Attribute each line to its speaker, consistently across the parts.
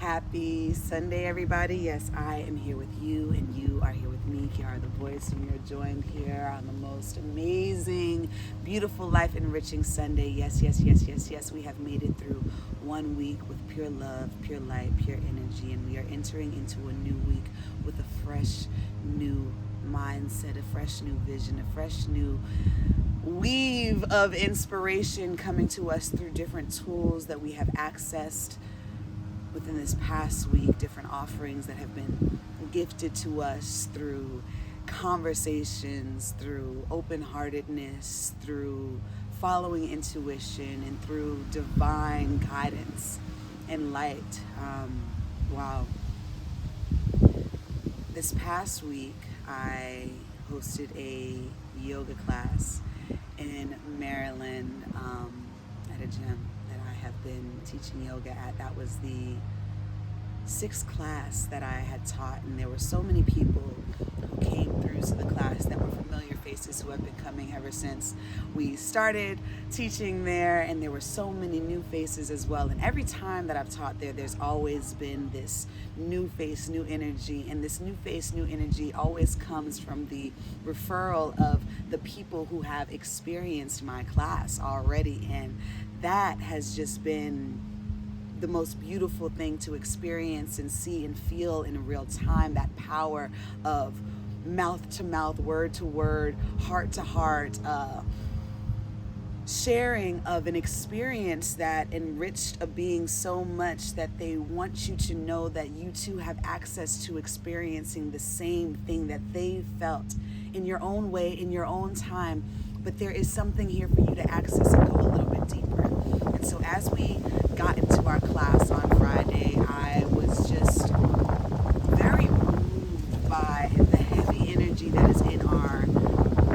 Speaker 1: Happy Sunday, everybody. Yes, I am here with you, and you are here with me, Kiara the Voice, and we are joined here on the most amazing, beautiful, life enriching Sunday. Yes, yes, yes, yes, yes. We have made it through 1 week with pure love, pure light, pure energy, and we are entering into a new week with a fresh, new mindset, a fresh, new vision, a fresh, new weave of inspiration coming to us through different tools that we have accessed within this past week, different offerings that have been gifted to us through conversations, through open-heartedness, through following intuition, and through divine guidance and light. Wow. This past week, I hosted a yoga class in Maryland at a gym that I have been teaching yoga at. That was the 6th class that I had taught, and there were so many people who came through to the class that were familiar faces who have been coming ever since we started teaching there, and there were so many new faces as well. And every time that I've taught there, there's always been this new face, new energy, and this new face, new energy always comes from the referral of the people who have experienced my class already, and that has just been the most beautiful thing to experience and see and feel in real time. That power of mouth to mouth, word to word, heart to heart, sharing of an experience that enriched a being so much that they want you to know that you too have access to experiencing the same thing that they felt in your own way, in your own time. But there is something here for you to access and go a little bit deeper. And so as we got into our class on Friday, I was just very moved by the heavy energy that is in our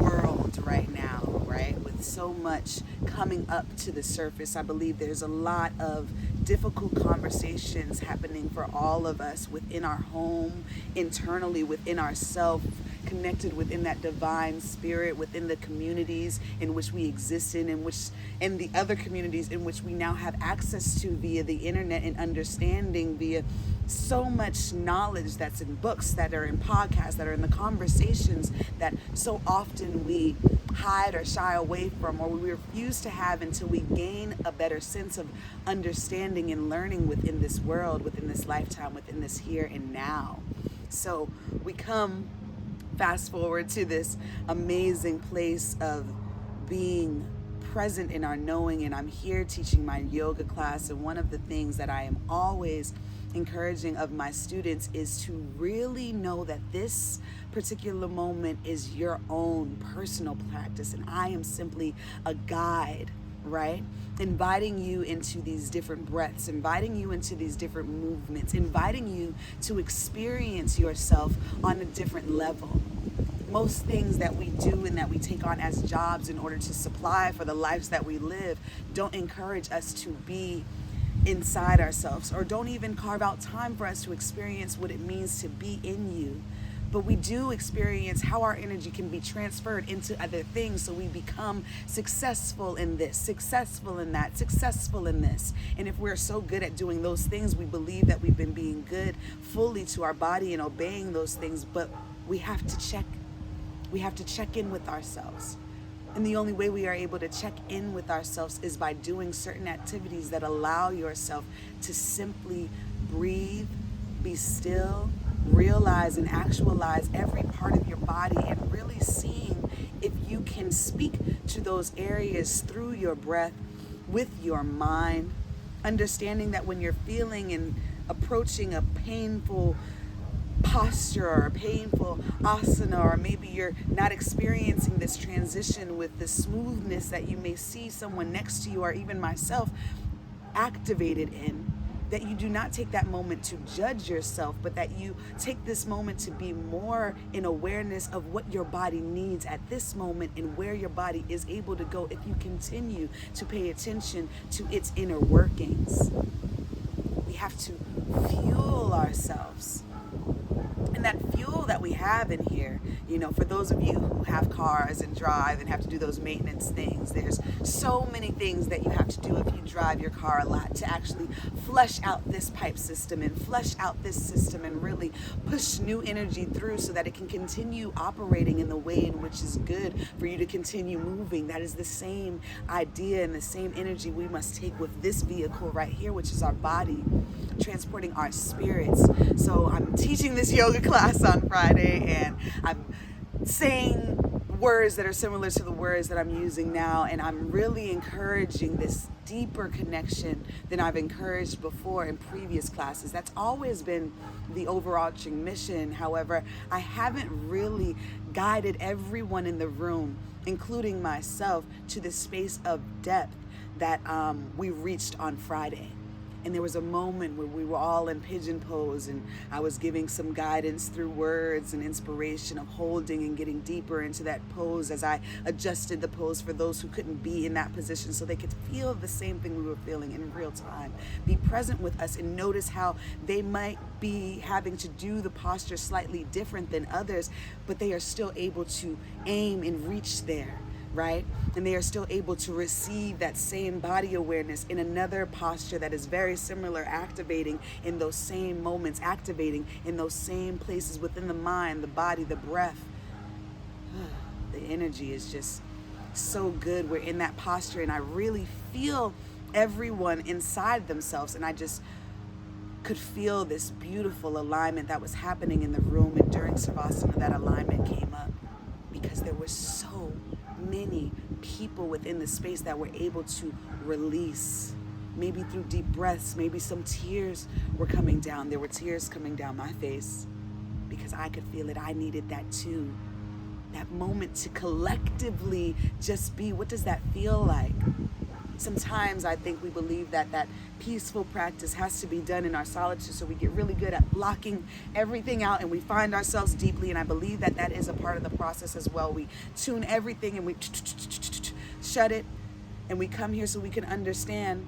Speaker 1: world right now, right? With so much coming up to the surface, I believe there's a lot of difficult conversations happening for all of us within our home, internally, within ourselves, connected within that divine spirit, within the communities in which we exist in the other communities in which we now have access to via the internet and understanding via so much knowledge that's in books, that are in podcasts, that are in the conversations that so often we hide or shy away from, or we refuse to have until we gain a better sense of understanding and learning within this world, within this lifetime, within this here and now. So we come fast forward to this amazing place of being present in our knowing, and I'm here teaching my yoga class, and one of the things that I am always encouraging of my students is to really know that this particular moment is your own personal practice, and I am simply a guide, right? Inviting you into these different breaths, inviting you into these different movements, inviting you to experience yourself on a different level. Most things that we do and that we take on as jobs in order to supply for the lives that we live don't encourage us to be inside ourselves, or don't even carve out time for us to experience what it means to be in you. But we do experience how our energy can be transferred into other things, so we become successful in this, successful in that, successful in this. And if we're so good at doing those things, we believe that we've been being good fully to our body and obeying those things, but we have to check in with ourselves. And the only way we are able to check in with ourselves is by doing certain activities that allow yourself to simply breathe, be still, realize and actualize every part of your body, and really seeing if you can speak to those areas through your breath with your mind, understanding that when you're feeling and approaching a painful posture or a painful asana, or maybe you're not experiencing this transition with the smoothness that you may see someone next to you or even myself activated in, that you do not take that moment to judge yourself, but that you take this moment to be more in awareness of what your body needs at this moment and where your body is able to go if you continue to pay attention to its inner workings. We have to fuel ourselves And that fuel that we have in here, for those of you who have cars and drive and have to do those maintenance things, there's so many things that you have to do if you drive your car a lot to actually flush out this pipe system and flush out this system and really push new energy through so that it can continue operating in the way in which is good for you to continue moving. That is the same idea and the same energy we must take with this vehicle right here, which is our body, transporting our spirits. So I'm teaching this yoga class on Friday, and I'm saying words that are similar to the words that I'm using now, and I'm really encouraging this deeper connection than I've encouraged before in previous classes. That's always been the overarching mission. However, I haven't really guided everyone in the room, including myself, to the space of depth that we reached on Friday. And there was a moment where we were all in pigeon pose, and I was giving some guidance through words and inspiration of holding and getting deeper into that pose as I adjusted the pose for those who couldn't be in that position so they could feel the same thing we were feeling in real time. Be present with us and notice how they might be having to do the posture slightly different than others, but they are still able to aim and reach there. Right? And they are still able to receive that same body awareness in another posture that is very similar, activating in those same moments, activating in those same places within the mind, the body, the breath. The energy is just so good. We're in that posture, and I really feel everyone inside themselves, and I just could feel this beautiful alignment that was happening in the room. And during Savasana, that alignment came up because there were so many people within the space that were able to release, maybe through deep breaths, maybe some tears were coming down. There were tears coming down my face because I could feel it. I needed that too. That moment to collectively just be. What does that feel like? Sometimes I think we believe that that peaceful practice has to be done in our solitude, so we get really good at blocking everything out and we find ourselves deeply, and I believe that that is a part of the process as well. We tune everything and we shut it, and we come here so we can understand.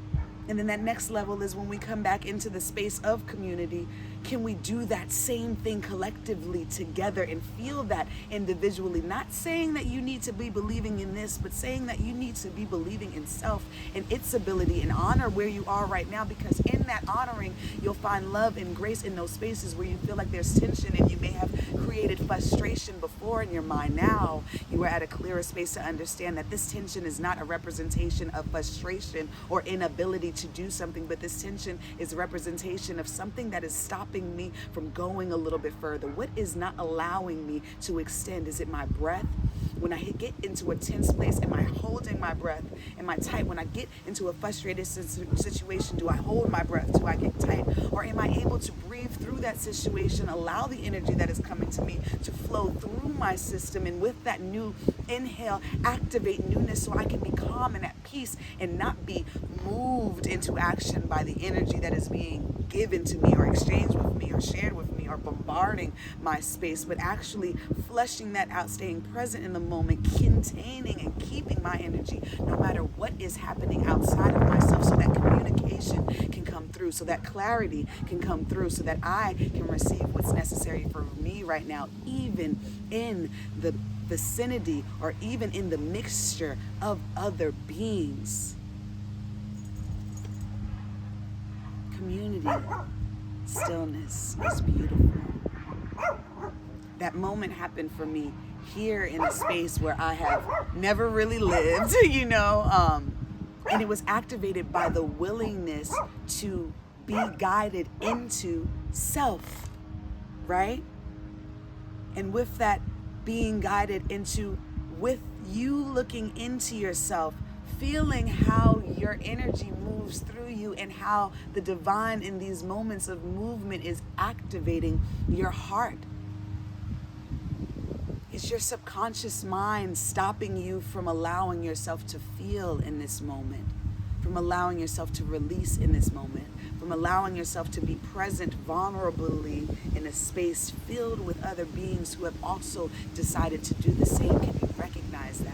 Speaker 1: And then that next level is when we come back into the space of community. Can we do that same thing collectively together and feel that individually? Not saying that you need to be believing in this, but saying that you need to be believing in self and its ability, and honor where you are right now, because in that honoring, you'll find love and grace in those spaces where you feel like there's tension and you may have created frustration before in your mind. Now you are at a clearer space to understand that this tension is not a representation of frustration or inability to do something, but this tension is a representation of something that is stopping me from going a little bit further. What is not allowing me to extend? Is it my breath? When I get into a tense place, am I holding my breath? Am I tight? When I get into a frustrated situation, do I hold my breath? Do I get tight? Or am I able to breathe through that situation, allow the energy that is coming to me to flow through my system, and with that new inhale, activate newness so I can be calm and at peace and not be moved into action by the energy that is being given to me or exchanged with me or shared with me or bombarding my space, but actually flushing that out, staying present in the moment, containing and keeping my energy no matter what is happening outside of myself, so that communication can come through, so that clarity can come through, so that I can receive what's necessary for me right now, even in the vicinity or even in the mixture of other beings. Community, stillness is beautiful. That moment happened for me here in a space where I have never really lived, and it was activated by the willingness to be guided into self, right? And with that being guided into, with you looking into yourself, feeling how your energy moves through you and how the divine in these moments of movement is activating your heart. Is your subconscious mind stopping you from allowing yourself to feel in this moment, from allowing yourself to release in this moment, from allowing yourself to be present vulnerably in a space filled with other beings who have also decided to do the same? Can you recognize that?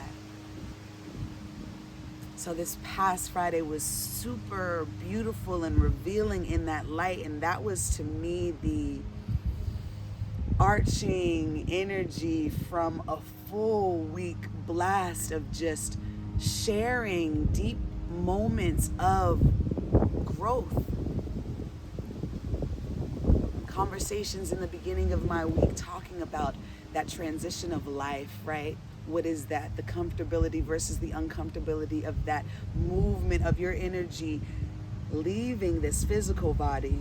Speaker 1: So this past Friday was super beautiful and revealing in that light, and that was to me arching energy from a full week blast of just sharing deep moments of growth. Conversations in the beginning of my week talking about that transition of life, right? What is that? The comfortability versus the uncomfortability of that movement of your energy leaving this physical body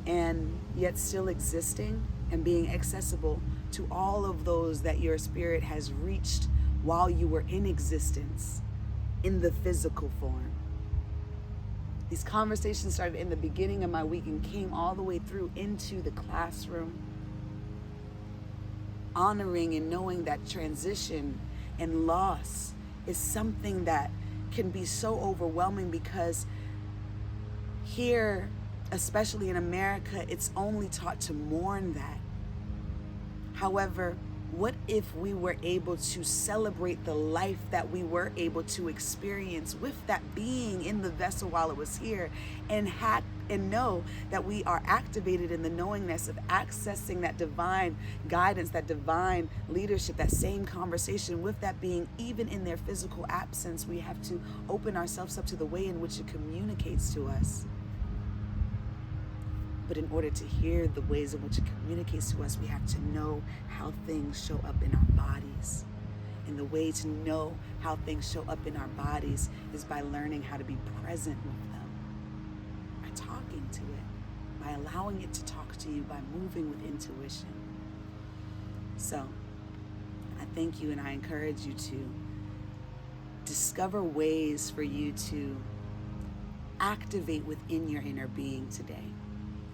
Speaker 1: and yet still existing and being accessible to all of those that your spirit has reached while you were in existence in the physical form. These conversations started in the beginning of my week and came all the way through into the classroom. Honoring and knowing that transition and loss is something that can be so overwhelming, because here, especially in America, it's only taught to mourn that. However, what if we were able to celebrate the life that we were able to experience with that being in the vessel while it was here, and know that we are activated in the knowingness of accessing that divine guidance, that divine leadership, that same conversation with that being, even in their physical absence. We have to open ourselves up to the way in which it communicates to us. But in order to hear the ways in which it communicates to us, we have to know how things show up in our bodies. And the way to know how things show up in our bodies is by learning how to be present with them, by talking to it, by allowing it to talk to you, by moving with intuition. So I thank you, and I encourage you to discover ways for you to activate within your inner being today.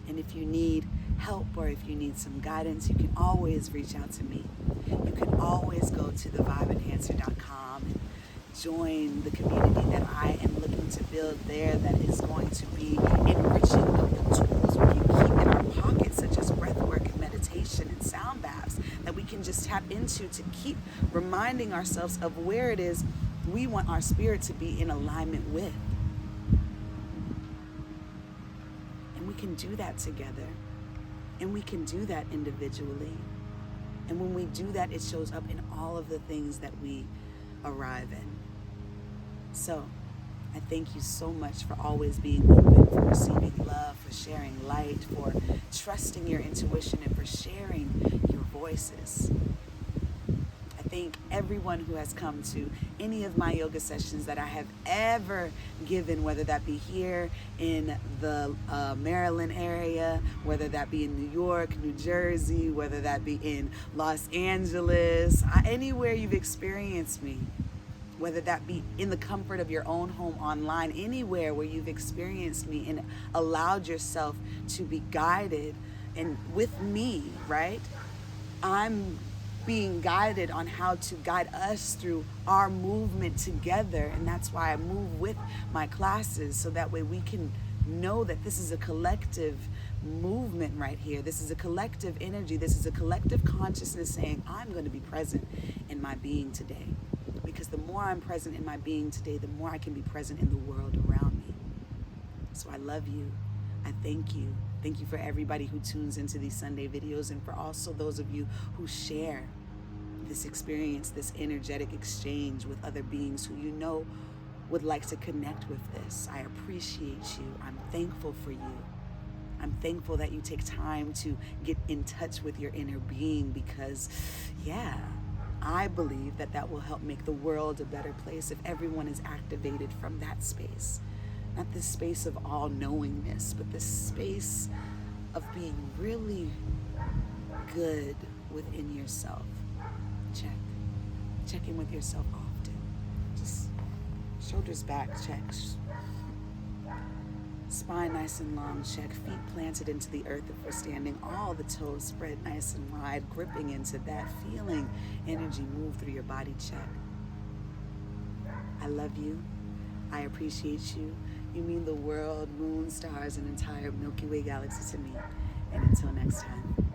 Speaker 1: And if you need help or if you need some guidance, you can always reach out to me. You can always go to thevibeenhancer.com and join the community that I am looking to build there, that is going to be enriching of the tools we can keep in our pockets, such as breath work and meditation and sound baths, that we can just tap into to keep reminding ourselves of where it is we want our spirit to be in alignment with. We can do that together, and we can do that individually. And when we do that, it shows up in all of the things that we arrive in. So I thank you so much for always being open, for receiving love, for sharing light, for trusting your intuition, and for sharing your voices. I thank everyone who has come to any of my yoga sessions that I have ever given, whether that be here in the Maryland area, whether that be in New York, New Jersey, whether that be in Los Angeles, anywhere you've experienced me, whether that be in the comfort of your own home, online, anywhere where you've experienced me and allowed yourself to be guided and with me, right? I'm being guided on how to guide us through our movement together. And that's why I move with my classes, so that way we can know that this is a collective movement right here. This is a collective energy. This is a collective consciousness saying, I'm going to be present in my being today. Because the more I'm present in my being today, the more I can be present in the world around me. So I love you. I thank you. Thank you for everybody who tunes into these Sunday videos, and for also those of you who share this experience, this energetic exchange with other beings who you know would like to connect with this. I appreciate you. I'm thankful for you. I'm thankful that you take time to get in touch with your inner being, because, yeah, I believe that that will help make the world a better place if everyone is activated from that space. Not this space of all-knowingness, but this space of being really good within yourself. Check in with yourself often. Just shoulders back, check. Spine nice and long, check. Feet planted into the earth if we're standing. All the toes spread nice and wide, gripping into that, feeling energy move through your body, check. I love you. I appreciate you. You mean the world, moon, stars, and entire Milky Way galaxy to me. And until next time.